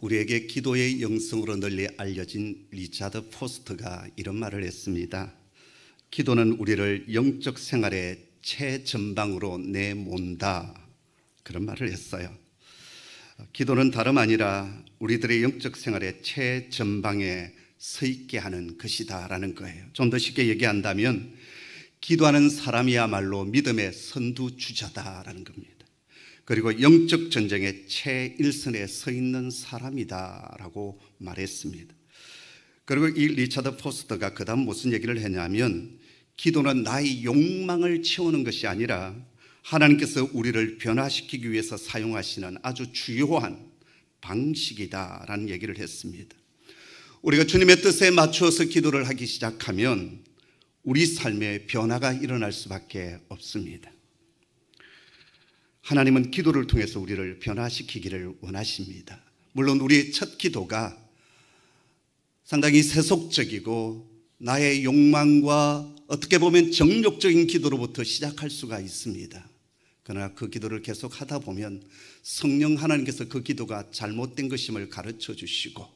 우리에게 기도의 영성으로 널리 알려진 리차드 포스터가 이런 말을 했습니다. 기도는 우리를 영적 생활의 최전방으로 내몬다, 그런 말을 했어요. 기도는 다름 아니라 우리들의 영적 생활의 최전방에 서 있게 하는 것이다 라는 거예요. 좀 더 쉽게 얘기한다면 기도하는 사람이야말로 믿음의 선두주자다라는 겁니다. 그리고 영적 전쟁의 최일선에 서 있는 사람이다라고 말했습니다. 그리고 이 리차드 포스터가 그 다음 무슨 얘기를 했냐면, 기도는 나의 욕망을 채우는 것이 아니라 하나님께서 우리를 변화시키기 위해서 사용하시는 아주 주요한 방식이다라는 얘기를 했습니다. 우리가 주님의 뜻에 맞추어서 기도를 하기 시작하면 우리 삶에 변화가 일어날 수밖에 없습니다. 하나님은 기도를 통해서 우리를 변화시키기를 원하십니다. 물론 우리의 첫 기도가 상당히 세속적이고 나의 욕망과 어떻게 보면 정욕적인 기도로부터 시작할 수가 있습니다. 그러나 그 기도를 계속 하다 보면 성령 하나님께서 그 기도가 잘못된 것임을 가르쳐 주시고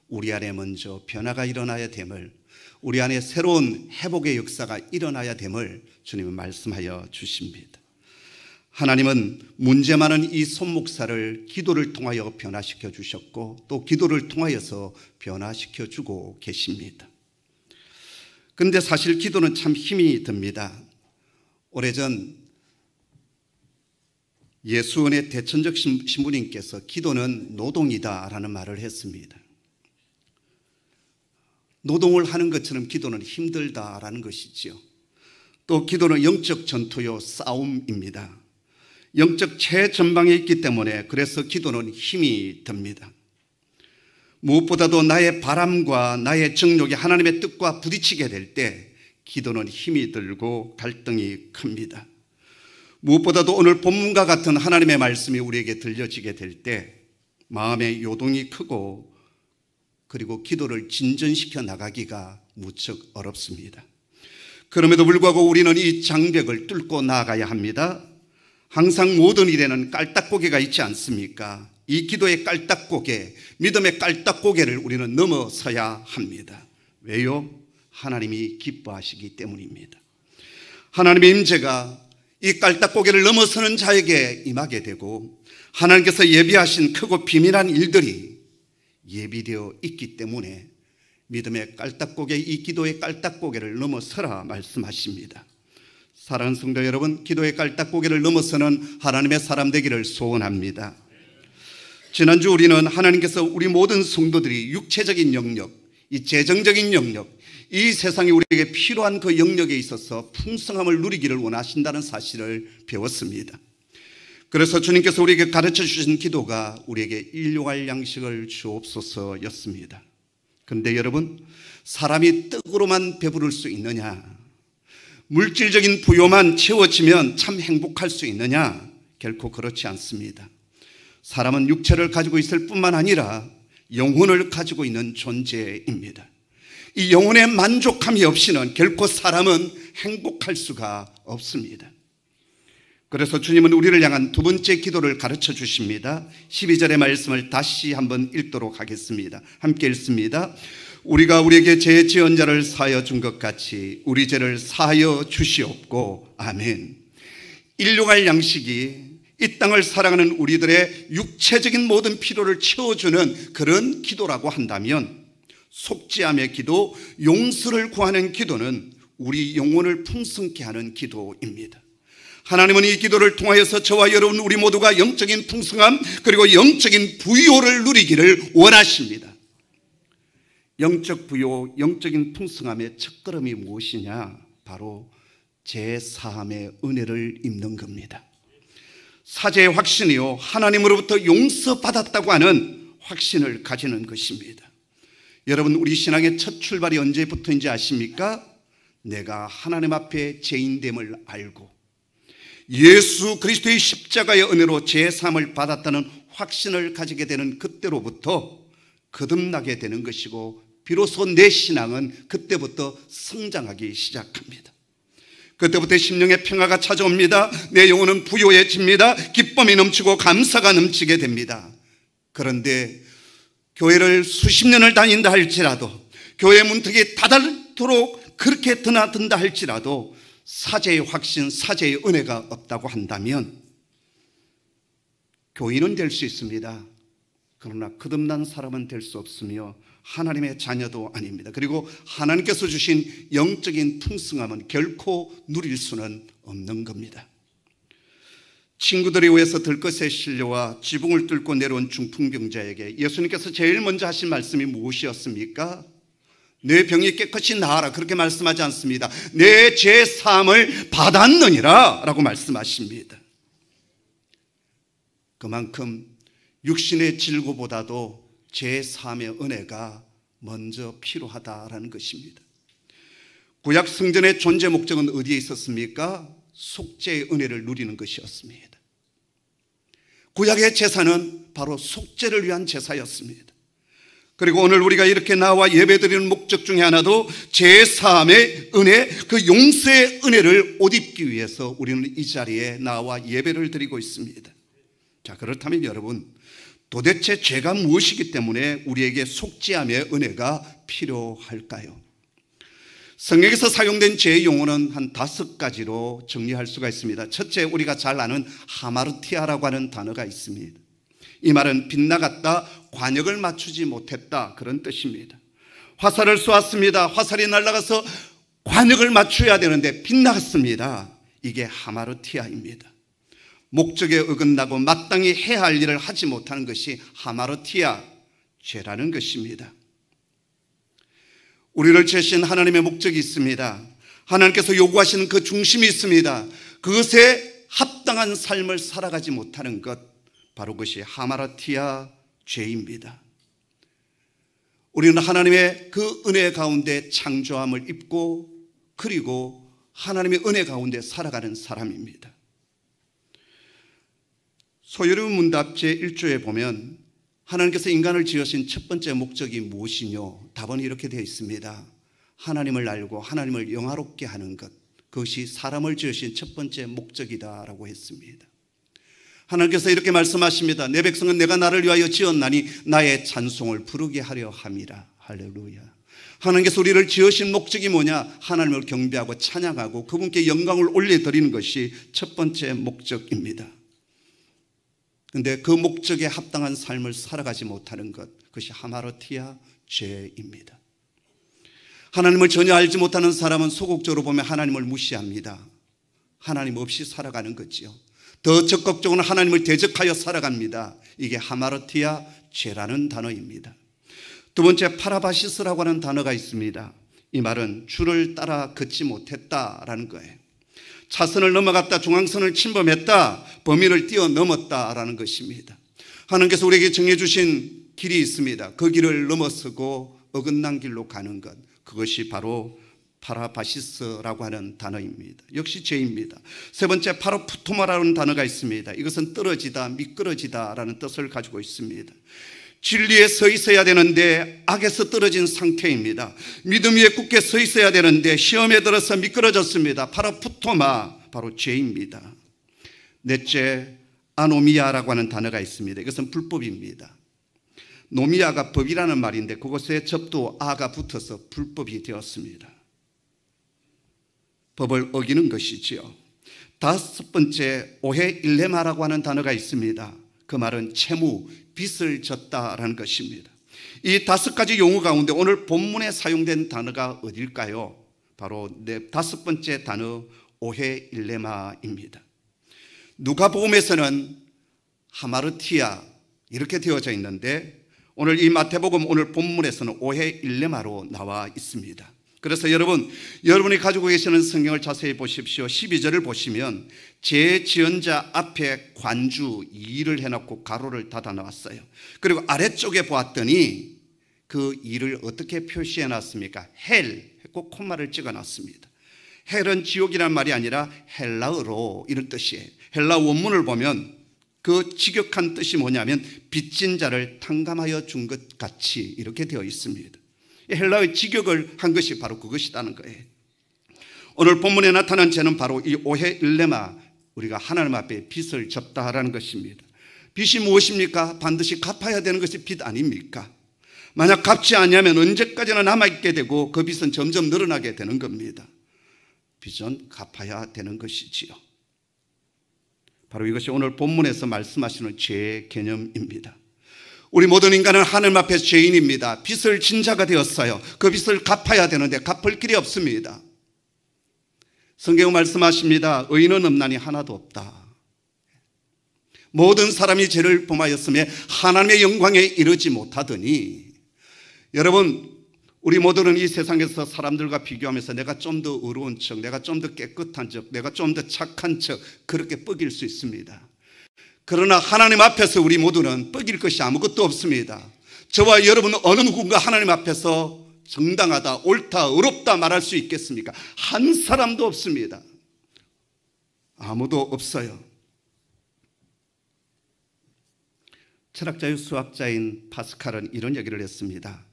우리 안에 먼저 변화가 일어나야 됨을, 우리 안에 새로운 회복의 역사가 일어나야 됨을 주님은 말씀하여 주십니다. 하나님은 문제 많은 이 손 목사를 기도를 통하여 변화시켜 주셨고 또 기도를 통하여서 변화시켜 주고 계십니다. 그런데 사실 기도는 참 힘이 듭니다. 오래전 예수원의 대천적 신부님께서 기도는 노동이다라는 말을 했습니다. 노동을 하는 것처럼 기도는 힘들다라는 것이지요. 또 기도는 영적 전투요, 싸움입니다. 영적 최전방에 있기 때문에 그래서 기도는 힘이 듭니다. 무엇보다도 나의 바람과 나의 정욕이 하나님의 뜻과 부딪히게 될 때 기도는 힘이 들고 갈등이 큽니다. 무엇보다도 오늘 본문과 같은 하나님의 말씀이 우리에게 들려지게 될 때 마음의 요동이 크고 그리고 기도를 진전시켜 나가기가 무척 어렵습니다. 그럼에도 불구하고 우리는 이 장벽을 뚫고 나아가야 합니다. 항상 모든 일에는 깔딱고개가 있지 않습니까? 이 기도의 깔딱고개, 믿음의 깔딱고개를 우리는 넘어서야 합니다. 왜요? 하나님이 기뻐하시기 때문입니다. 하나님의 임재가 이 깔딱고개를 넘어서는 자에게 임하게 되고 하나님께서 예비하신 크고 비밀한 일들이 예비되어 있기 때문에 믿음의 깔딱고개, 이 기도의 깔딱고개를 넘어서라 말씀하십니다. 사랑하는 성도 여러분, 기도의 깔딱고개를 넘어서는 하나님의 사람 되기를 소원합니다. 지난주 우리는 하나님께서 우리 모든 성도들이 육체적인 영역, 이 재정적인 영역, 이 세상에 우리에게 필요한 그 영역에 있어서 풍성함을 누리기를 원하신다는 사실을 배웠습니다. 그래서 주님께서 우리에게 가르쳐 주신 기도가 우리에게 일용할 양식을 주옵소서였습니다. 그런데 여러분, 사람이 떡으로만 배부를 수 있느냐? 물질적인 부요만 채워지면 참 행복할 수 있느냐? 결코 그렇지 않습니다. 사람은 육체를 가지고 있을 뿐만 아니라 영혼을 가지고 있는 존재입니다. 이 영혼의 만족함이 없이는 결코 사람은 행복할 수가 없습니다. 그래서 주님은 우리를 향한 두 번째 기도를 가르쳐 주십니다. 12절의 말씀을 다시 한번 읽도록 하겠습니다. 함께 읽습니다. 우리가 우리에게 죄 지은 자를 사하여 준 것 같이 우리 죄를 사하여 주시옵고. 아멘. 일용할 양식이 이 땅을 살아가는 우리들의 육체적인 모든 필요를 채워주는 그런 기도라고 한다면 속죄함의 기도, 용서를 구하는 기도는 우리 영혼을 풍성케 하는 기도입니다. 하나님은 이 기도를 통하여서 저와 여러분 우리 모두가 영적인 풍성함 그리고 영적인 부요를 누리기를 원하십니다. 영적 부요, 영적인 풍성함의 첫걸음이 무엇이냐? 바로 제사함의 은혜를 입는 겁니다. 사죄의 확신이요, 하나님으로부터 용서받았다고 하는 확신을 가지는 것입니다. 여러분, 우리 신앙의 첫 출발이 언제부터인지 아십니까? 내가 하나님 앞에 죄인됨을 알고 예수 그리스도의 십자가의 은혜로 제사함을 받았다는 확신을 가지게 되는 그때로부터 거듭나게 되는 것이고 비로소 내 신앙은 그때부터 성장하기 시작합니다. 그때부터 심령의 평화가 찾아옵니다. 내 영혼은 부요해집니다. 기쁨이 넘치고 감사가 넘치게 됩니다. 그런데 교회를 수십 년을 다닌다 할지라도, 교회 문턱이 다다르도록 그렇게 드나든다 할지라도 사제의 확신, 사제의 은혜가 없다고 한다면 교인은 될 수 있습니다. 그러나 거듭난 사람은 될 수 없으며 하나님의 자녀도 아닙니다. 그리고 하나님께서 주신 영적인 풍성함은 결코 누릴 수는 없는 겁니다. 친구들에 의해서 들것에 실려와 지붕을 뚫고 내려온 중풍병자에게 예수님께서 제일 먼저 하신 말씀이 무엇이었습니까? 내 병이 깨끗이 나아라, 그렇게 말씀하지 않습니다. 내 죄 사함을 받았느니라 라고 말씀하십니다. 그만큼 육신의 질고보다도 죄 사함의 은혜가 먼저 필요하다라는 것입니다. 구약 성전의 존재 목적은 어디에 있었습니까? 속죄의 은혜를 누리는 것이었습니다. 구약의 제사는 바로 속죄를 위한 제사였습니다. 그리고 오늘 우리가 이렇게 나와 예배드리는 목적 중에 하나도 제사함의 은혜, 그 용서의 은혜를 옷 입기 위해서 우리는 이 자리에 나와 예배를 드리고 있습니다. 자, 그렇다면 여러분, 도대체 죄가 무엇이기 때문에 우리에게 속죄함의 은혜가 필요할까요? 성경에서 사용된 죄의 용어는 한 5가지로 정리할 수가 있습니다. 첫째, 우리가 잘 아는 하마르티아라고 하는 단어가 있습니다. 이 말은 빗나갔다, 관역을 맞추지 못했다, 그런 뜻입니다. 화살을 쏘았습니다. 화살이 날아가서 관역을 맞춰야 되는데 빗나갔습니다. 이게 하마르티아입니다. 목적에 어긋나고 마땅히 해야 할 일을 하지 못하는 것이 하마르티아, 죄라는 것입니다. 우리를 지으신 하나님의 목적이 있습니다. 하나님께서 요구하시는 그 중심이 있습니다. 그것에 합당한 삶을 살아가지 못하는 것, 바로 그것이 하마르티아 죄입니다. 우리는 하나님의 그 은혜 가운데 창조함을 입고 그리고 하나님의 은혜 가운데 살아가는 사람입니다. 소요리 문답 제1조에 보면 하나님께서 인간을 지으신 첫 번째 목적이 무엇이뇨? 답은 이렇게 되어 있습니다. 하나님을 알고 하나님을 영화롭게 하는 것, 그것이 사람을 지으신 첫 번째 목적이다라고 했습니다. 하나님께서 이렇게 말씀하십니다. 내 백성은 내가 나를 위하여 지었나니 나의 찬송을 부르게 하려 함이라. 할렐루야. 하나님께서 우리를 지으신 목적이 뭐냐? 하나님을 경배하고 찬양하고 그분께 영광을 올려드리는 것이 첫 번째 목적입니다. 그런데 그 목적에 합당한 삶을 살아가지 못하는 것, 그것이 하마르티아 죄입니다. 하나님을 전혀 알지 못하는 사람은 소극적으로 보면 하나님을 무시합니다. 하나님 없이 살아가는 거지요. 더 적극적으로 하나님을 대적하여 살아갑니다. 이게 하마르티아 죄라는 단어입니다. 두 번째, 파라바시스라고 하는 단어가 있습니다. 이 말은 줄을 따라 걷지 못했다라는 거예요. 차선을 넘어갔다, 중앙선을 침범했다, 범위를 뛰어넘었다라는 것입니다. 하나님께서 우리에게 정해주신 길이 있습니다. 그 길을 넘어서고 어긋난 길로 가는 것, 그것이 바로 파라바시스라고 하는 단어입니다. 역시 죄입니다. 세 번째, 파로푸토마라는 단어가 있습니다. 이것은 떨어지다, 미끄러지다라는 뜻을 가지고 있습니다. 진리에 서 있어야 되는데 악에서 떨어진 상태입니다. 믿음 위에 굳게 서 있어야 되는데 시험에 들어서 미끄러졌습니다. 파로푸토마, 바로 죄입니다. 넷째, 아노미아라고 하는 단어가 있습니다. 이것은 불법입니다. 노미아가 법이라는 말인데 그것에 접두 아가 붙어서 불법이 되었습니다. 법을 어기는 것이지요. 다섯 번째, 오해 일레마라고 하는 단어가 있습니다. 그 말은 채무, 빚을 졌다라는 것입니다. 이 5가지 용어 가운데 오늘 본문에 사용된 단어가 어딜까요? 바로 다섯 번째 단어, 오해 일레마입니다. 누가복음에서는 하마르티아 이렇게 되어져 있는데 오늘 이 마태복음 오늘 본문에서는 오해 일레마로 나와 있습니다. 그래서 여러분이 가지고 계시는 성경을 자세히 보십시오. 12절을 보시면 제지연자 앞에 관주 2를 해놓고 가로를 닫아 놨어요. 그리고 아래쪽에 보았더니 그 2를 어떻게 표시해 놨습니까? 헬 했고 콤마를 찍어 놨습니다. 헬은 지옥이란 말이 아니라 헬라어로 이런 뜻이에요. 헬라 원문을 보면 그 직역한 뜻이 뭐냐면 빚진 자를 탕감하여 준 것 같이 이렇게 되어 있습니다. 헬라의 직역을 한 것이 바로 그것이라는 거예요. 오늘 본문에 나타난 죄는 바로 이 오해 일레마, 우리가 하나님 앞에 빚을 졌다라는 것입니다. 빚이 무엇입니까? 반드시 갚아야 되는 것이 빚 아닙니까? 만약 갚지 않으면 언제까지나 남아있게 되고 그 빚은 점점 늘어나게 되는 겁니다. 빚은 갚아야 되는 것이지요. 바로 이것이 오늘 본문에서 말씀하시는 죄의 개념입니다. 우리 모든 인간은 하나님 앞에 죄인입니다. 빚을 진 자가 되었어요. 그 빚을 갚아야 되는데 갚을 길이 없습니다. 성경은 말씀하십니다. 의인은 없나니 하나도 없다. 모든 사람이 죄를 범하였음에 하나님의 영광에 이르지 못하더니, 여러분, 우리 모두는 이 세상에서 사람들과 비교하면서 내가 좀 더 의로운 척, 내가 좀 더 깨끗한 척, 내가 좀 더 착한 척, 그렇게 뻐길 수 있습니다. 그러나 하나님 앞에서 우리 모두는 뻐길 것이 아무것도 없습니다. 저와 여러분은 어느 누군가 하나님 앞에서 정당하다, 옳다, 의롭다 말할 수 있겠습니까? 한 사람도 없습니다. 아무도 없어요. 철학자요 수학자인 파스칼은 이런 얘기를 했습니다.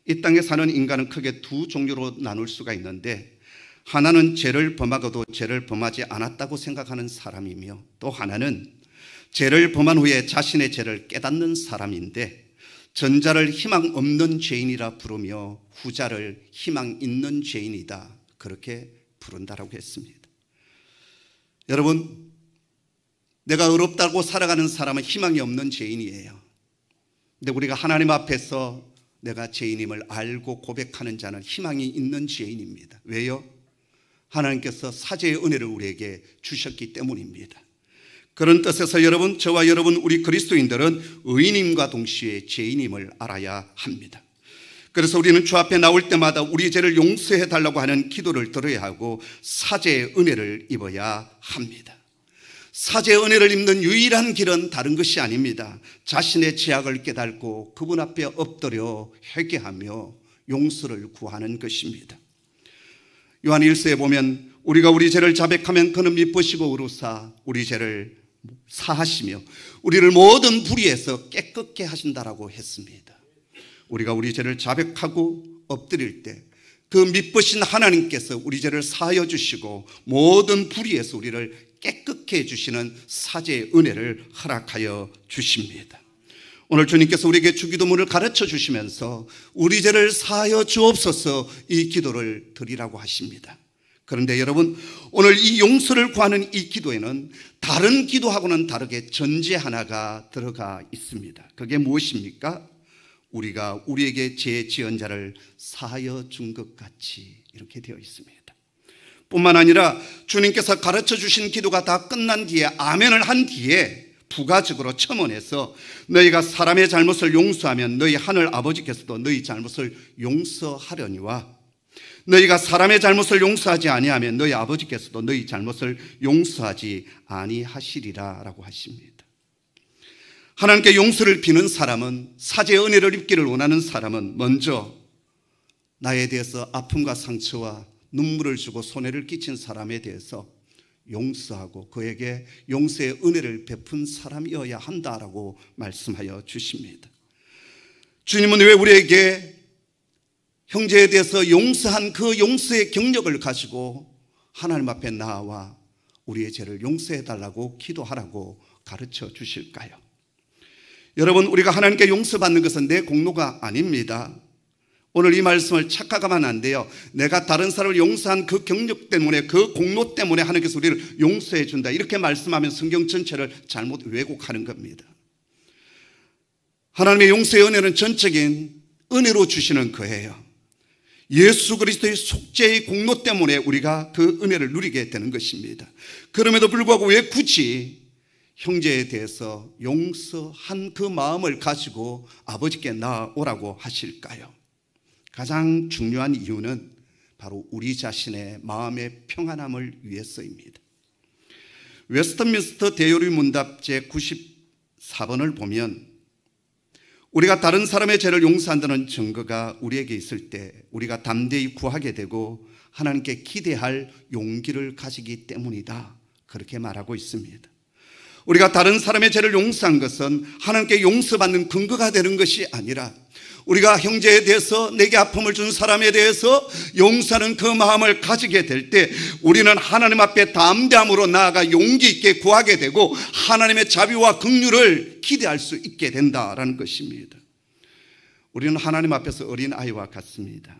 이 땅에 사는 인간은 크게 두 종류로 나눌 수가 있는데, 하나는 죄를 범하고도 죄를 범하지 않았다고 생각하는 사람이며, 또 하나는 죄를 범한 후에 자신의 죄를 깨닫는 사람인데, 전자를 희망 없는 죄인이라 부르며 후자를 희망 있는 죄인이다, 그렇게 부른다라고 했습니다. 여러분, 내가 의롭다고 살아가는 사람은 희망이 없는 죄인이에요. 근데 우리가 하나님 앞에서 내가 죄인임을 알고 고백하는 자는 희망이 있는 죄인입니다. 왜요? 하나님께서 사죄의 은혜를 우리에게 주셨기 때문입니다. 그런 뜻에서 여러분, 저와 여러분, 우리 그리스도인들은 의인임과 동시에 죄인임을 알아야 합니다. 그래서 우리는 주 앞에 나올 때마다 우리 죄를 용서해 달라고 하는 기도를 들어야 하고 사죄의 은혜를 입어야 합니다. 사죄의 은혜를 입는 유일한 길은 다른 것이 아닙니다. 자신의 죄악을 깨닫고 그분 앞에 엎드려 회개하며 용서를 구하는 것입니다. 요한 1서에 보면 우리가 우리 죄를 자백하면 그는 미쁘시고 의로사 우리 죄를 사하시며 우리를 모든 불의에서 깨끗게 하신다라고 했습니다. 우리가 우리 죄를 자백하고 엎드릴 때 그 미쁘신 하나님께서 우리 죄를 사하여 주시고 모든 불의에서 우리를 깨끗게 해주시는 사죄의 은혜를 허락하여 주십니다. 오늘 주님께서 우리에게 주기도문을 가르쳐 주시면서 우리 죄를 사하여 주옵소서 이 기도를 드리라고 하십니다. 그런데 여러분, 오늘 이 용서를 구하는 이 기도에는 다른 기도하고는 다르게 전제 하나가 들어가 있습니다. 그게 무엇입니까? 우리가 우리에게 죄 지은 자를 사하여 준 것 같이, 이렇게 되어 있습니다. 뿐만 아니라 주님께서 가르쳐 주신 기도가 다 끝난 뒤에 아멘을 한 뒤에 부가적으로 첨언해서 너희가 사람의 잘못을 용서하면 너희 하늘 아버지께서도 너희 잘못을 용서하려니와 너희가 사람의 잘못을 용서하지 아니하면 너희 아버지께서도 너희 잘못을 용서하지 아니하시리라 라고 하십니다. 하나님께 용서를 비는 사람은, 사죄의 은혜를 입기를 원하는 사람은 먼저 나에 대해서 아픔과 상처와 눈물을 주고 손해를 끼친 사람에 대해서 용서하고 그에게 용서의 은혜를 베푼 사람이어야 한다라고 말씀하여 주십니다. 주님은 왜 우리에게 형제에 대해서 용서한 그 용서의 경력을 가지고 하나님 앞에 나와 우리의 죄를 용서해 달라고 기도하라고 가르쳐 주실까요? 여러분, 우리가 하나님께 용서받는 것은 내 공로가 아닙니다. 오늘 이 말씀을 착각하면 안 돼요. 내가 다른 사람을 용서한 그 경력 때문에, 그 공로 때문에 하나님께서 우리를 용서해 준다, 이렇게 말씀하면 성경 전체를 잘못 왜곡하는 겁니다. 하나님의 용서의 은혜는 전적인 은혜로 주시는 거예요. 예수 그리스도의 속죄의 공로 때문에 우리가 그 은혜를 누리게 되는 것입니다. 그럼에도 불구하고 왜 굳이 형제에 대해서 용서한 그 마음을 가지고 아버지께 나아오라고 하실까요? 가장 중요한 이유는 바로 우리 자신의 마음의 평안함을 위해서입니다. 웨스트민스터 대요리 문답 제94번을 보면 우리가 다른 사람의 죄를 용서한다는 증거가 우리에게 있을 때 우리가 담대히 구하게 되고 하나님께 기대할 용기를 가지기 때문이다, 그렇게 말하고 있습니다. 우리가 다른 사람의 죄를 용서한 것은 하나님께 용서받는 근거가 되는 것이 아니라 우리가 형제에 대해서, 내게 아픔을 준 사람에 대해서 용서하는 그 마음을 가지게 될 때 우리는 하나님 앞에 담대함으로 나아가 용기 있게 구하게 되고 하나님의 자비와 긍휼을 기대할 수 있게 된다라는 것입니다. 우리는 하나님 앞에서 어린아이와 같습니다.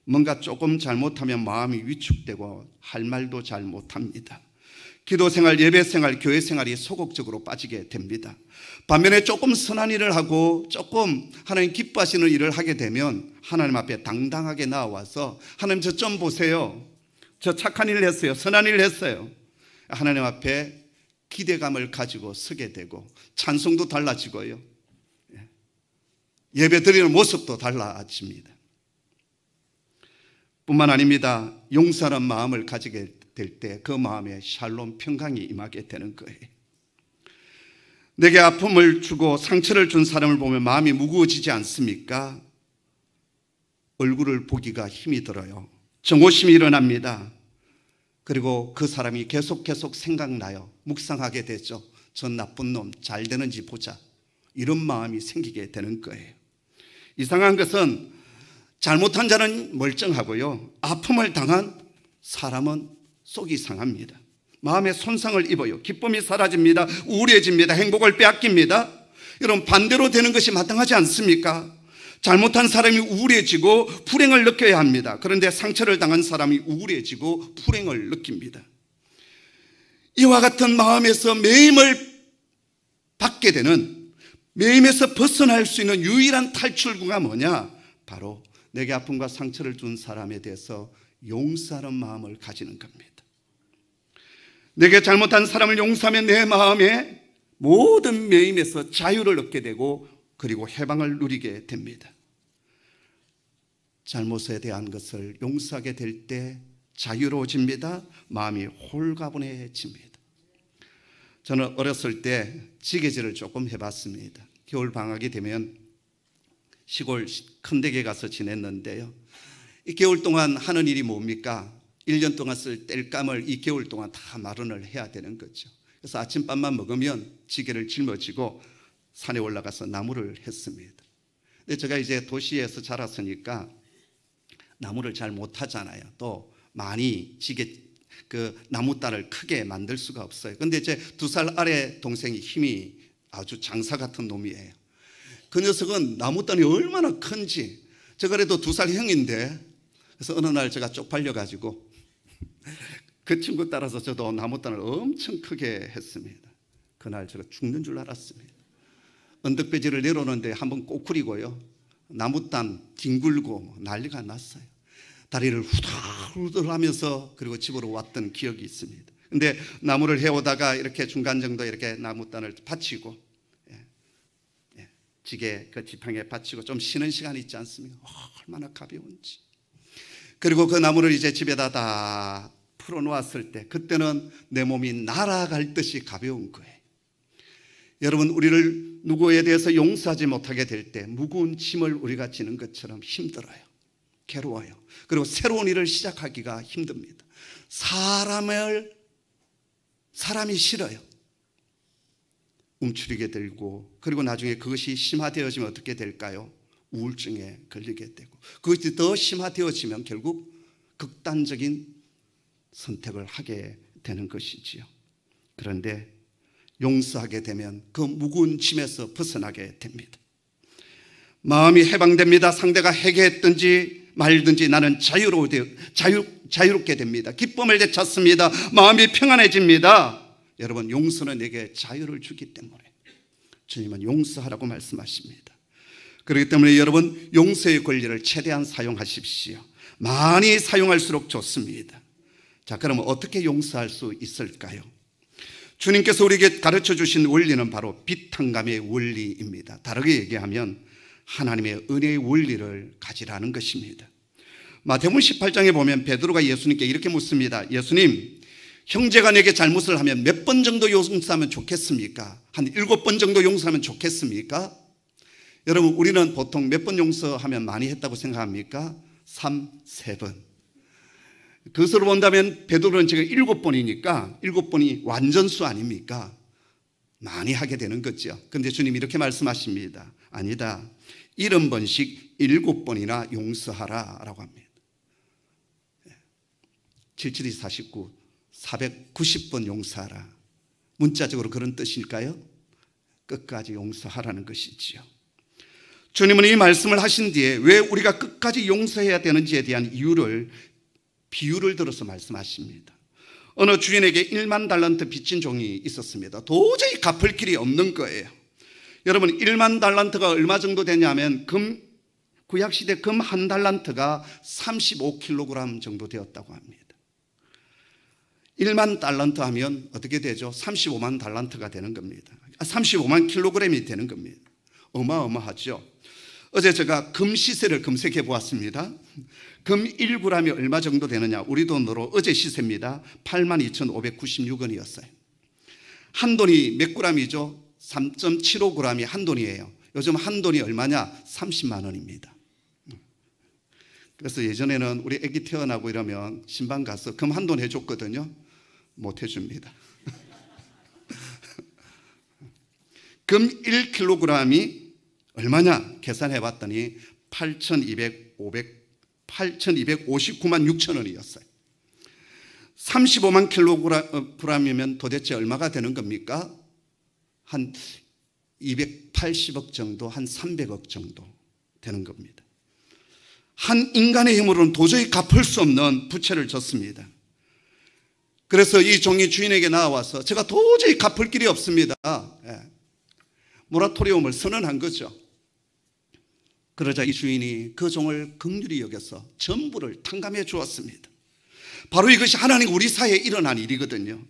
뭔가 조금 잘못하면 마음이 위축되고 할 말도 잘 못합니다. 기도생활, 예배생활, 교회생활이 소극적으로 빠지게 됩니다. 반면에 조금 선한 일을 하고 조금 하나님 기뻐하시는 일을 하게 되면 하나님 앞에 당당하게 나와서 하나님 저 좀 보세요. 저 착한 일을 했어요. 선한 일을 했어요. 하나님 앞에 기대감을 가지고 서게 되고 찬송도 달라지고요. 예배 드리는 모습도 달라집니다. 뿐만 아닙니다. 용서하는 마음을 가지게 될 때 그 마음에 샬롬 평강이 임하게 되는 거예요. 내게 아픔을 주고 상처를 준 사람을 보면 마음이 무거워지지 않습니까? 얼굴을 보기가 힘이 들어요. 정오심이 일어납니다. 그리고 그 사람이 계속 생각나요. 묵상하게 되죠. 저 나쁜 놈 잘 되는지 보자. 이런 마음이 생기게 되는 거예요. 이상한 것은 잘못한 자는 멀쩡하고요, 아픔을 당한 사람은 속이 상합니다. 마음에 손상을 입어요. 기쁨이 사라집니다. 우울해집니다. 행복을 빼앗깁니다. 여러분, 반대로 되는 것이 마땅하지 않습니까? 잘못한 사람이 우울해지고 불행을 느껴야 합니다. 그런데 상처를 당한 사람이 우울해지고 불행을 느낍니다. 이와 같은 마음에서 매임을 받게 되는, 매임에서 벗어날 수 있는 유일한 탈출구가 뭐냐? 바로 내게 아픔과 상처를 준 사람에 대해서 용서하는 마음을 가지는 겁니다. 내게 잘못한 사람을 용서하면 내 마음에 모든 매임에서 자유를 얻게 되고 그리고 해방을 누리게 됩니다. 잘못에 대한 것을 용서하게 될 때 자유로워집니다. 마음이 홀가분해집니다. 저는 어렸을 때 지게질을 조금 해봤습니다. 겨울 방학이 되면 시골 큰 댁에 가서 지냈는데요, 이 겨울 동안 하는 일이 뭡니까? 1년 동안 쓸 땔감을 이 겨울 동안 다 마련을 해야 되는 거죠. 그래서 아침밥만 먹으면 지게를 짊어지고 산에 올라가서 나무를 했습니다. 근데 제가 이제 도시에서 자랐으니까 나무를 잘 못하잖아요. 또 많이 그 나무단을 크게 만들 수가 없어요. 근데 제 2살 아래 동생이 힘이 아주 장사 같은 놈이에요. 그 녀석은 나무단이 얼마나 큰지, 제가 그래도 2살 형인데, 그래서 어느 날 제가 쪽팔려가지고 그 친구 따라서 저도 나무단을 엄청 크게 했습니다. 그날 제가 죽는 줄 알았습니다. 언덕배지를 내려오는데 한번 꼬꾸리고요, 나무단 뒹굴고 난리가 났어요. 다리를 후들후들 하면서 그리고 집으로 왔던 기억이 있습니다. 근데 나무를 해오다가 이렇게 중간 정도 이렇게 나무단을 받치고, 지게 그 지팡이에 받치고 좀 쉬는 시간이 있지 않습니까? 얼마나 가벼운지. 그리고 그 나무를 이제 집에다 다 풀어놓았을 때 그때는 내 몸이 날아갈 듯이 가벼운 거예요. 여러분, 우리를 누구에 대해서 용서하지 못하게 될 때 무거운 짐을 우리가 지는 것처럼 힘들어요. 괴로워요. 그리고 새로운 일을 시작하기가 힘듭니다. 사람이 싫어요. 움츠리게 되고, 그리고 나중에 그것이 심화되어지면 어떻게 될까요? 우울증에 걸리게 되고, 그것이 더 심화되어지면 결국 극단적인 선택을 하게 되는 것이지요. 그런데 용서하게 되면 그 무거운 짐에서 벗어나게 됩니다. 마음이 해방됩니다. 상대가 해결했든지 말든지 나는 자유롭게 됩니다. 기쁨을 되찾습니다. 마음이 평안해집니다. 여러분, 용서는 내게 자유를 주기 때문에 주님은 용서하라고 말씀하십니다. 그렇기 때문에 여러분, 용서의 권리를 최대한 사용하십시오. 많이 사용할수록 좋습니다. 자, 그러면 어떻게 용서할 수 있을까요? 주님께서 우리에게 가르쳐 주신 원리는 바로 비탄감의 원리입니다. 다르게 얘기하면 하나님의 은혜의 원리를 가지라는 것입니다. 마태복음 18장에 보면 베드로가 예수님께 이렇게 묻습니다. 예수님, 형제가 내게 잘못을 하면 몇 번 정도 용서하면 좋겠습니까? 한 7번 정도 용서하면 좋겠습니까? 여러분, 우리는 보통 몇 번 용서하면 많이 했다고 생각합니까? 3번. 그것으로 본다면 베드로는 지금 7번이니까 7번이 완전수 아닙니까? 많이 하게 되는 거죠. 그런데 주님이 이렇게 말씀하십니다. 아니다. 70번씩 7번이나 용서하라 라고 합니다. 77, 49, 490번 용서하라. 문자적으로 그런 뜻일까요? 끝까지 용서하라는 것이지요. 주님은 이 말씀을 하신 뒤에 왜 우리가 끝까지 용서해야 되는지에 대한 비유를 들어서 말씀하십니다. 어느 주인에게 1만 달란트 빚진 종이 있었습니다. 도저히 갚을 길이 없는 거예요. 여러분, 1만 달란트가 얼마 정도 되냐면 구약시대 금 한 달란트가 35kg 정도 되었다고 합니다. 1만 달란트 하면 어떻게 되죠? 35만 달란트가 되는 겁니다. 35만 킬로그램이 되는 겁니다. 어마어마하죠. 어제 제가 금 시세를 검색해 보았습니다. 금 1g이 얼마 정도 되느냐, 우리 돈으로 어제 시세입니다. 82,596원이었어요. 한 돈이 몇 g이죠? 3.75g이 한 돈이에요. 요즘 한 돈이 얼마냐? 30만 원입니다. 그래서 예전에는 우리 애기 태어나고 이러면 신방 가서 금 한 돈 해줬거든요. 못 해줍니다. 금 1kg이 얼마냐 계산해 봤더니 8,259만 6천 원이었어요. 35만 킬로그램이면 도대체 얼마가 되는 겁니까? 한 280억 정도, 한 300억 정도 되는 겁니다. 한 인간의 힘으로는 도저히 갚을 수 없는 부채를 졌습니다. 그래서 이 종이 주인에게 나와서 제가 도저히 갚을 길이 없습니다. 모라토리움을 선언한 거죠. 그러자 이 주인이 그 종을 긍휼히 여겨서 전부를 탕감해 주었습니다. 바로 이것이 하나님 우리 사회에 일어난 일이거든요.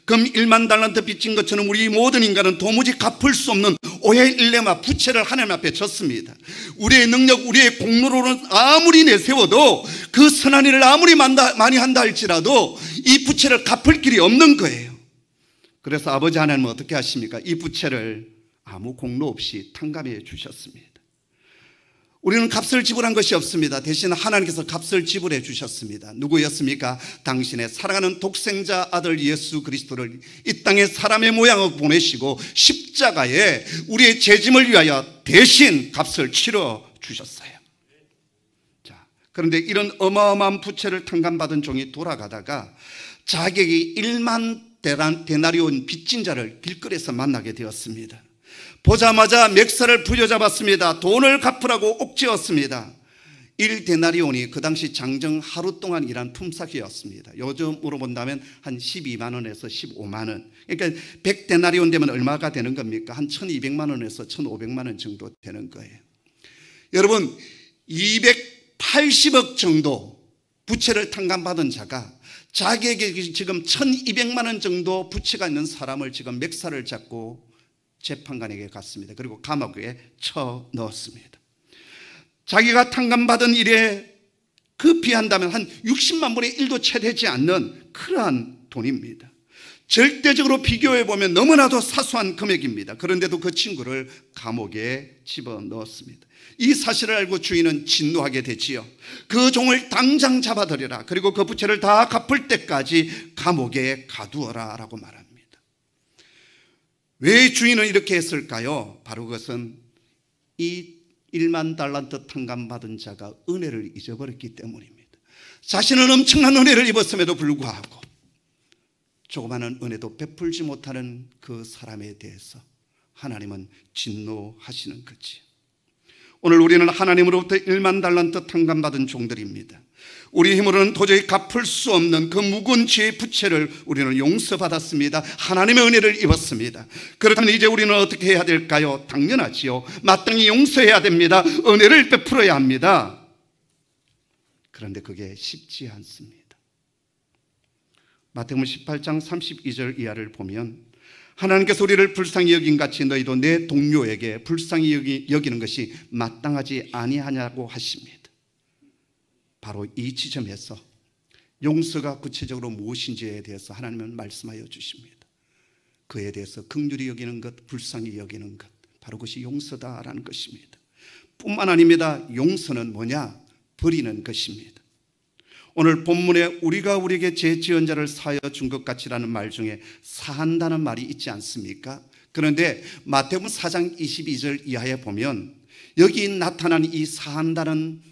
금 1만 달란트 빚진 것처럼 우리 모든 인간은 도무지 갚을 수 없는 오해 일레마 부채를 하나님 앞에 졌습니다. 우리의 능력, 우리의 공로로는 아무리 내세워도 그 선한 일을 아무리 많이 한다 할지라도 이 부채를 갚을 길이 없는 거예요. 그래서 아버지 하나님은 어떻게 하십니까? 이 부채를 아무 공로 없이 탕감해 주셨습니다. 우리는 값을 지불한 것이 없습니다. 대신 하나님께서 값을 지불해 주셨습니다. 누구였습니까? 당신의 사랑하는 독생자 아들 예수 그리스도를 이 땅에 사람의 모양으로 보내시고 십자가에 우리의 죄짐을 위하여 대신 값을 치러 주셨어요. 자, 그런데 이런 어마어마한 부채를 탕감받은 종이 돌아가다가 자객이 1만 데나리온 빚진 자를 길거리에서 만나게 되었습니다. 보자마자 멱살을 부여잡았습니다. 돈을 갚으라고 옥죄었습니다. 1데나리온이 그 당시 장정 하루 동안 일한 품삯이었습니다. 요즘으로 본다면 한 12만 원에서 15만 원. 그러니까 100데나리온 되면 얼마가 되는 겁니까? 한 1200만 원에서 1500만 원 정도 되는 거예요. 여러분, 280억 정도 부채를 탕감받은 자가 자기에게 지금 1200만 원 정도 부채가 있는 사람을 지금 멱살을 잡고 재판관에게 갔습니다. 그리고 감옥에 쳐 넣었습니다. 자기가 탕감받은 일에 그 비한다면 한 60만 분의 1도 채 되지 않는 그러한 돈입니다. 절대적으로 비교해 보면 너무나도 사소한 금액입니다. 그런데도 그 친구를 감옥에 집어넣었습니다. 이 사실을 알고 주인은 진노하게 되지요. 그 종을 당장 잡아들여라. 그리고 그 부채를 다 갚을 때까지 감옥에 가두어라 라고 말합니다. 왜 주인은 이렇게 했을까요? 바로 그것은 이 1만 달란트 탕감받은 자가 은혜를 잊어버렸기 때문입니다. 자신은 엄청난 은혜를 입었음에도 불구하고 조그마한 은혜도 베풀지 못하는 그 사람에 대해서 하나님은 진노하시는 거지. 오늘 우리는 하나님으로부터 1만 달란트 탕감받은 종들입니다. 우리 힘으로는 도저히 갚을 수 없는 그 묵은 죄의 부채를 우리는 용서받았습니다. 하나님의 은혜를 입었습니다. 그렇다면 이제 우리는 어떻게 해야 될까요? 당연하지요. 마땅히 용서해야 됩니다. 은혜를 베풀어야 합니다. 그런데 그게 쉽지 않습니다. 마태복음 18장 32절 이하를 보면 하나님께서 우리를 불쌍히 여긴 같이 너희도 내 동료에게 불쌍히 여기는 것이 마땅하지 아니하냐고 하십니다. 바로 이 지점에서 용서가 구체적으로 무엇인지에 대해서 하나님은 말씀하여 주십니다. 그에 대해서 긍휼히 여기는 것, 불쌍히 여기는 것, 바로 그것이 용서다라는 것입니다. 뿐만 아닙니다. 용서는 뭐냐? 버리는 것입니다. 오늘 본문에 우리가 우리에게 죄 지은 자를 사하여 준 것 같이라는 말 중에 사한다는 말이 있지 않습니까? 그런데 마태복음 4장 22절 이하에 보면 여기 나타난 이 사한다는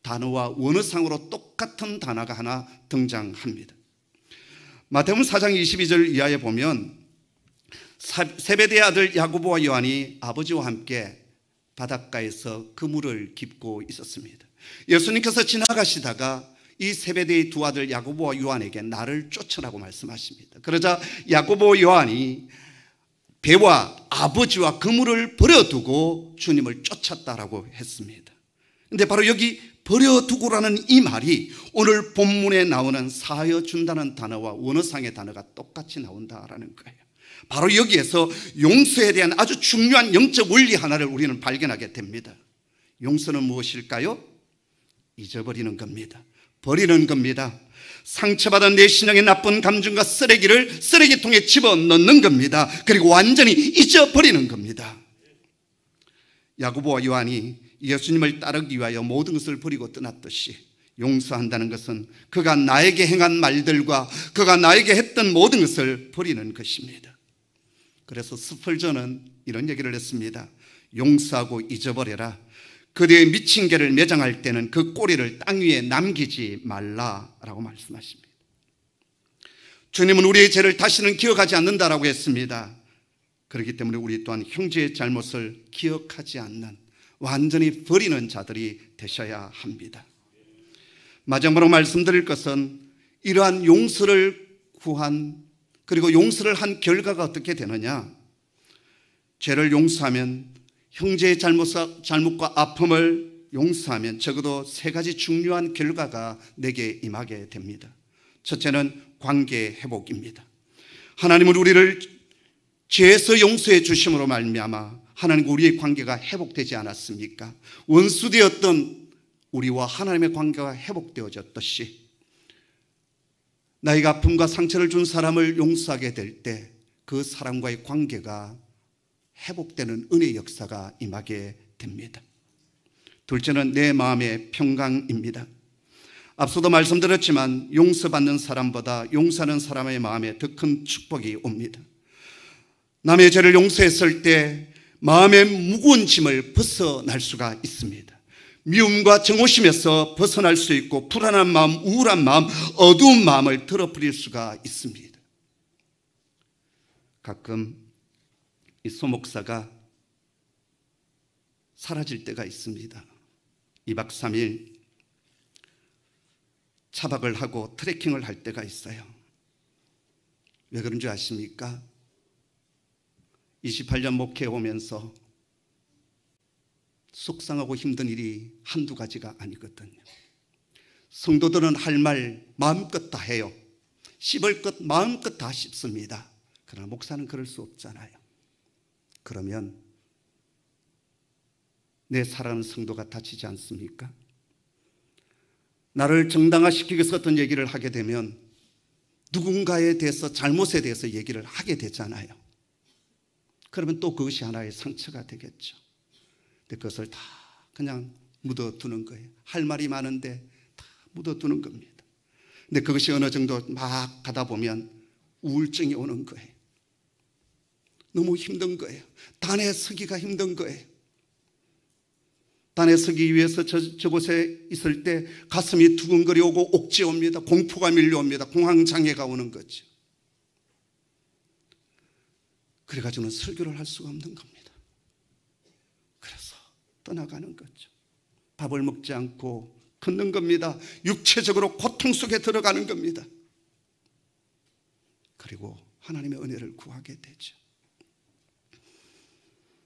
단어와 원어상으로 똑같은 단어가 하나 등장합니다. 마태복음 4장 22절 이하에 보면 세베대의 아들 야고보와 요한이 아버지와 함께 바닷가에서 그물을 깁고 있었습니다. 예수님께서 지나가시다가 이 세베대의 두 아들 야고보와 요한에게 나를 쫓으라고 말씀하십니다. 그러자 야고보 요한이 배와 아버지와 그물을 버려두고 주님을 쫓았다라고 했습니다. 근데 바로 여기 버려두고라는 이 말이 오늘 본문에 나오는 사하여 준다는 단어와 원어상의 단어가 똑같이 나온다라는 거예요. 바로 여기에서 용서에 대한 아주 중요한 영적 원리 하나를 우리는 발견하게 됩니다. 용서는 무엇일까요? 잊어버리는 겁니다. 버리는 겁니다. 상처받은 내 신앙의 나쁜 감정과 쓰레기를 쓰레기통에 집어넣는 겁니다. 그리고 완전히 잊어버리는 겁니다. 야고보와 요한이 예수님을 따르기 위하여 모든 것을 버리고 떠났듯이 용서한다는 것은 그가 나에게 행한 말들과 그가 나에게 했던 모든 것을 버리는 것입니다. 그래서 스펄전은 이런 얘기를 했습니다. 용서하고 잊어버려라. 그대의 미친 개를 매장할 때는 그 꼬리를 땅 위에 남기지 말라라고 말씀하십니다. 주님은 우리의 죄를 다시는 기억하지 않는다라고 했습니다. 그렇기 때문에 우리 또한 형제의 잘못을 기억하지 않는 완전히 버리는 자들이 되셔야 합니다. 마지막으로 말씀드릴 것은 이러한 용서를 구한 그리고 용서를 한 결과가 어떻게 되느냐? 죄를 용서하면 형제의 잘못과 아픔을 용서하면 적어도 세 가지 중요한 결과가 내게 임하게 됩니다. 첫째는 관계 회복입니다. 하나님은 우리를 죄에서 용서해 주심으로 말미암아 하나님과 우리의 관계가 회복되지 않았습니까? 원수되었던 우리와 하나님의 관계가 회복되어졌듯이 나에게 아픔과 상처를 준 사람을 용서하게 될 때 그 사람과의 관계가 회복되는 은혜의 역사가 임하게 됩니다. 둘째는 내 마음의 평강입니다. 앞서도 말씀드렸지만 용서받는 사람보다 용서하는 사람의 마음에 더 큰 축복이 옵니다. 남의 죄를 용서했을 때 마음의 무거운 짐을 벗어날 수가 있습니다. 미움과 정오심에서 벗어날 수 있고 불안한 마음, 우울한 마음, 어두운 마음을 덜어버릴 수가 있습니다. 가끔 이 소목사가 사라질 때가 있습니다. 2박 3일 차박을 하고 트레킹을 할 때가 있어요. 왜 그런 줄 아십니까? 28년 목회해 오면서 속상하고 힘든 일이 한두 가지가 아니거든요. 성도들은 할 말 마음껏 다 해요. 씹을 것 마음껏 다 씹습니다. 그러나 목사는 그럴 수 없잖아요. 그러면 내 사랑하는 성도가 다치지 않습니까? 나를 정당화시키기 위해서 어떤 얘기를 하게 되면 누군가에 대해서 잘못에 대해서 얘기를 하게 되잖아요. 그러면 또 그것이 하나의 상처가 되겠죠. 근데 그것을 다 그냥 묻어두는 거예요. 할 말이 많은데 다 묻어두는 겁니다. 근데 그것이 어느 정도 막 가다 보면 우울증이 오는 거예요. 너무 힘든 거예요. 단에 서기가 힘든 거예요. 단에 서기 위해서 저곳에 있을 때 가슴이 두근거리 오고 옥지 옵니다. 공포가 밀려옵니다. 공황장애가 오는 거죠. 그래가지고는 설교를 할 수가 없는 겁니다. 그래서 떠나가는 거죠. 밥을 먹지 않고 걷는 겁니다. 육체적으로 고통 속에 들어가는 겁니다. 그리고 하나님의 은혜를 구하게 되죠.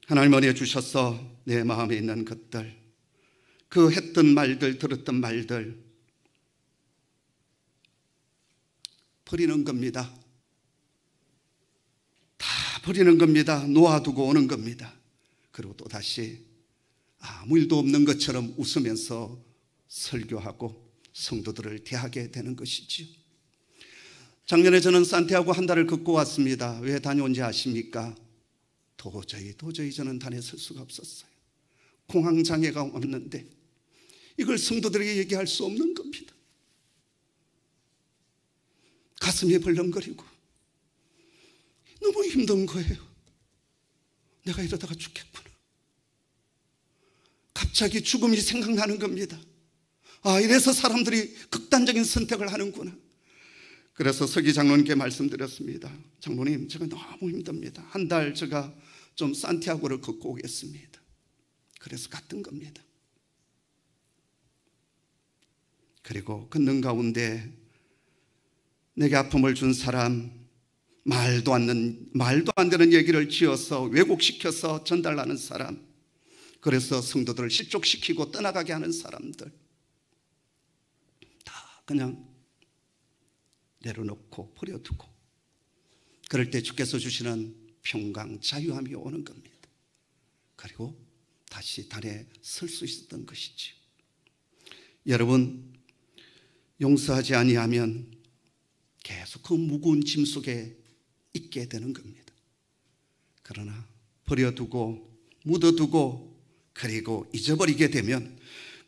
하나님 은혜 주셔서 내 마음에 있는 것들, 그 했던 말들, 들었던 말들 버리는 겁니다. 다 버리는 겁니다. 놓아두고 오는 겁니다. 그리고 또다시 아무 일도 없는 것처럼 웃으면서 설교하고 성도들을 대하게 되는 것이지요. 작년에 저는 산티아고 한 달을 걷고 왔습니다. 왜 다녀온지 아십니까? 도저히 저는 단에 설 수가 없었어요. 공황장애가 왔는데 이걸 성도들에게 얘기할 수 없는 겁니다. 가슴이 벌렁거리고 너무 힘든 거예요. 내가 이러다가 죽겠구나. 갑자기 죽음이 생각나는 겁니다. 아, 이래서 사람들이 극단적인 선택을 하는구나. 그래서 서기 장로님께 말씀드렸습니다. 장로님, 제가 너무 힘듭니다. 한 달 제가 좀 산티아고를 걷고 오겠습니다. 그래서 갔던 겁니다. 그리고 걷는 가운데 내게 아픔을 준 사람, 말도 안 되는 얘기를 지어서 왜곡시켜서 전달하는 사람, 그래서 성도들을 실족시키고 떠나가게 하는 사람들 다 그냥 내려놓고 버려두고, 그럴 때 주께서 주시는 평강, 자유함이 오는 겁니다. 그리고 다시 단에 설 수 있었던 것이지요. 여러분, 용서하지 아니하면 계속 그 무거운 짐 속에 있게 되는 겁니다. 그러나 버려두고 묻어두고 그리고 잊어버리게 되면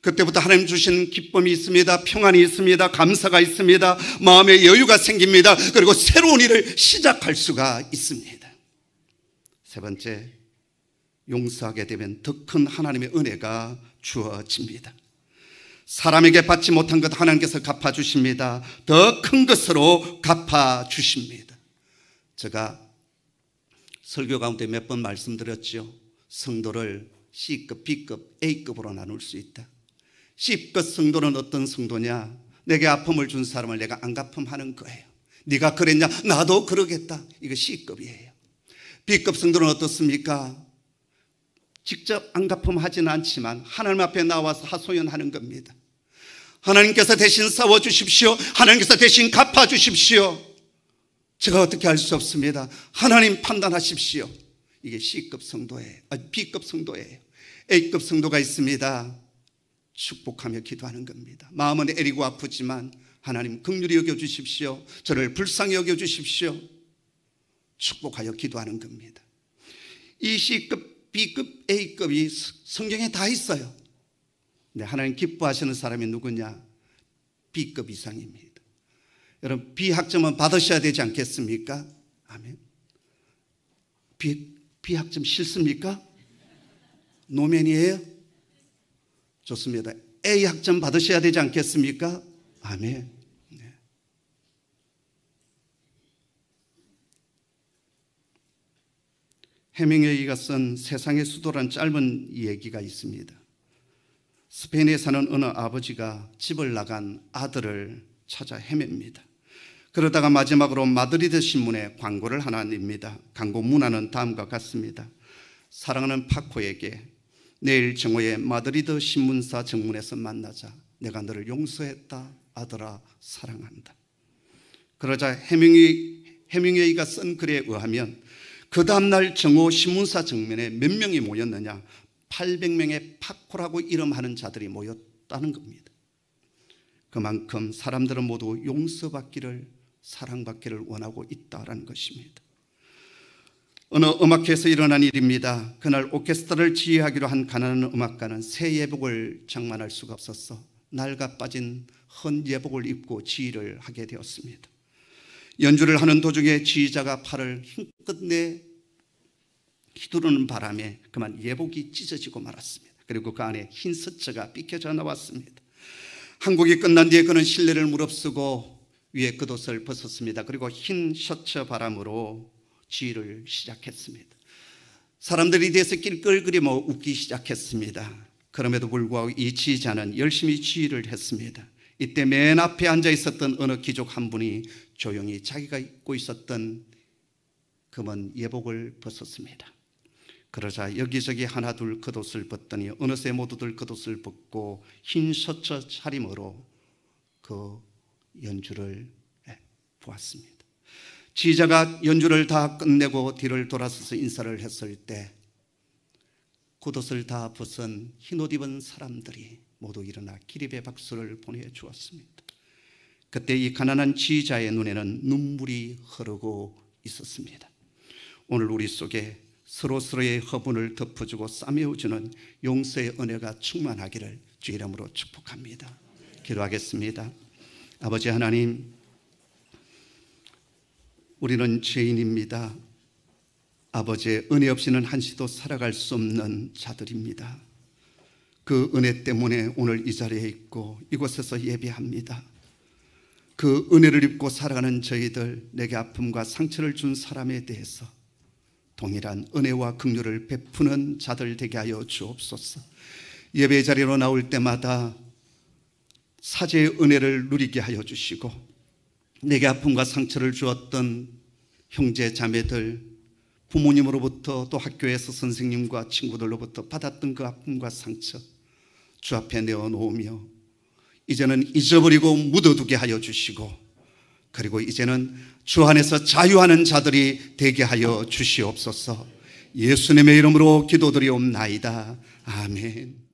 그때부터 하나님 주신 기쁨이 있습니다. 평안이 있습니다. 감사가 있습니다. 마음의 여유가 생깁니다. 그리고 새로운 일을 시작할 수가 있습니다. 세 번째, 용서하게 되면 더 큰 하나님의 은혜가 주어집니다. 사람에게 받지 못한 것 하나님께서 갚아주십니다. 더 큰 것으로 갚아주십니다. 제가 설교 가운데 몇 번 말씀드렸죠. 성도를 C급, B급, A급으로 나눌 수 있다. C급 성도는 어떤 성도냐? 내게 아픔을 준 사람을 내가 안 갚음하는 거예요. 네가 그랬냐? 나도 그러겠다. 이거 C급이에요. B급 성도는 어떻습니까? 직접 안 갚음하지는 않지만 하나님 앞에 나와서 하소연하는 겁니다. 하나님께서 대신 싸워주십시오. 하나님께서 대신 갚아주십시오. 제가 어떻게 할 수 없습니다. 하나님 판단하십시오. 이게 C급 성도예요. B급 성도예요. A급 성도가 있습니다. 축복하며 기도하는 겁니다. 마음은 애리고 아프지만 하나님 긍휼히 여겨주십시오. 저를 불쌍히 여겨주십시오. 축복하여 기도하는 겁니다. 이 C급, B급, A급이 성경에 다 있어요. 근데 하나님 기뻐하시는 사람이 누구냐? B급 이상입니다. 여러분, B학점은 받으셔야 되지 않겠습니까? 아멘. B학점 싫습니까? 노면이에요? 좋습니다. A학점 받으셔야 되지 않겠습니까? 아멘. 네. 해밍웨이가 쓴 세상의 수도란 짧은 얘기가 있습니다. 스페인에 사는 어느 아버지가 집을 나간 아들을 찾아 헤맵니다. 그러다가 마지막으로 마드리드 신문에 광고를 하나 냅니다. 광고 문화는 다음과 같습니다. 사랑하는 파코에게 내일 정오에 마드리드 신문사 정문에서 만나자. 내가 너를 용서했다. 아들아, 사랑한다. 그러자 해밍웨이가 쓴 글에 의하면 그 다음날 정오 신문사 정면에 몇 명이 모였느냐? 800명의 파코라고 이름하는 자들이 모였다는 겁니다. 그만큼 사람들은 모두 용서받기를, 사랑받기를 원하고 있다는 것입니다. 어느 음악회에서 일어난 일입니다. 그날 오케스트라를 지휘하기로 한 가난한 음악가는 새 예복을 장만할 수가 없어서 낡아 빠진 헌 예복을 입고 지휘를 하게 되었습니다. 연주를 하는 도중에 지휘자가 팔을 힘껏 휘두르는 바람에 그만 예복이 찢어지고 말았습니다. 그리고 그 안에 흰 서처가 삐껴져 나왔습니다. 한 곡이 끝난 뒤에 그는 실례를 무릅쓰고 위에 겉옷을 벗었습니다. 그리고 흰 셔츠 바람으로 지휘를 시작했습니다. 사람들이 뒤에서 낄끌거리며 웃기 시작했습니다. 그럼에도 불구하고 이 지휘자는 열심히 지휘를 했습니다. 이때 맨 앞에 앉아 있었던 어느 귀족 한 분이 조용히 자기가 입고 있었던 검은 예복을 벗었습니다. 그러자 여기저기 하나 둘 겉옷을 벗더니 어느새 모두들 겉옷을 벗고 흰 셔츠 차림으로 그 연주를 보았습니다. 지휘자가 연주를 다 끝내고 뒤를 돌아서서 인사를 했을 때 겉옷을 다 벗은 흰옷 입은 사람들이 모두 일어나 기립의 박수를 보내주었습니다. 그때 이 가난한 지휘자의 눈에는 눈물이 흐르고 있었습니다. 오늘 우리 속에 서로서로의 허분을 덮어주고 싸매어주는 용서의 은혜가 충만하기를 주 이름으로 축복합니다. 기도하겠습니다. 아버지 하나님, 우리는 죄인입니다. 아버지의 은혜 없이는 한시도 살아갈 수 없는 자들입니다. 그 은혜 때문에 오늘 이 자리에 있고 이곳에서 예배합니다. 그 은혜를 입고 살아가는 저희들, 내게 아픔과 상처를 준 사람에 대해서 동일한 은혜와 긍휼을 베푸는 자들 되게 하여 주옵소서. 예배 자리로 나올 때마다 사제의 은혜를 누리게 하여 주시고, 내게 아픔과 상처를 주었던 형제 자매들, 부모님으로부터 또 학교에서 선생님과 친구들로부터 받았던 그 아픔과 상처 주 앞에 내어놓으며 이제는 잊어버리고 묻어두게 하여 주시고, 그리고 이제는 주 안에서 자유하는 자들이 되게 하여 주시옵소서. 예수님의 이름으로 기도드리옵나이다. 아멘.